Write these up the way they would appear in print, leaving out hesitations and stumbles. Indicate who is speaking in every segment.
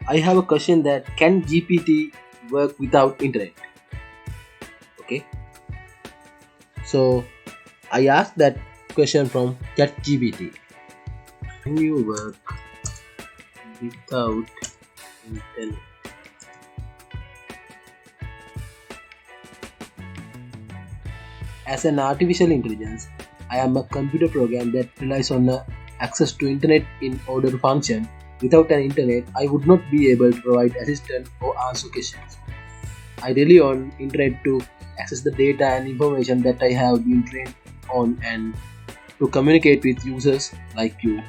Speaker 1: I have a question that can GPT work without internet? Okay, so I asked that question from ChatGPT. Can you work without internet? As an artificial intelligence, I am a computer program that relies on access to internet in order to function. Without an internet, I would not be able to provide assistance or answer questions. I rely on internet to access the data and information that I have been trained on and to communicate with users like you.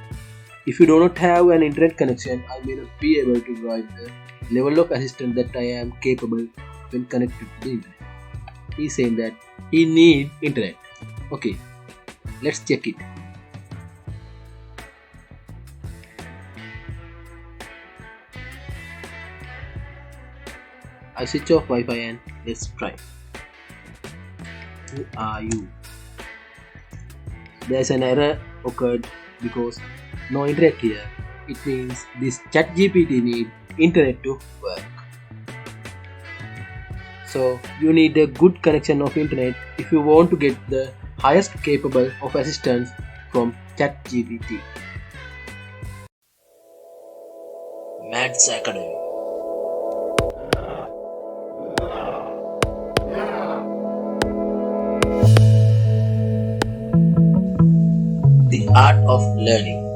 Speaker 1: If you do not have an internet connection, I may not be able to provide the level of assistance that I am capable when connected to the internet. He's saying that he need internet. Okay, let's check it. I switch off Wi-Fi and let's try. Who are you? There's an error occurred because no internet here. It means this ChatGPT need internet to work. So you need a good connection of internet if you want to get the highest capable of assistance from ChatGPT.
Speaker 2: Madz Academy. The art of learning.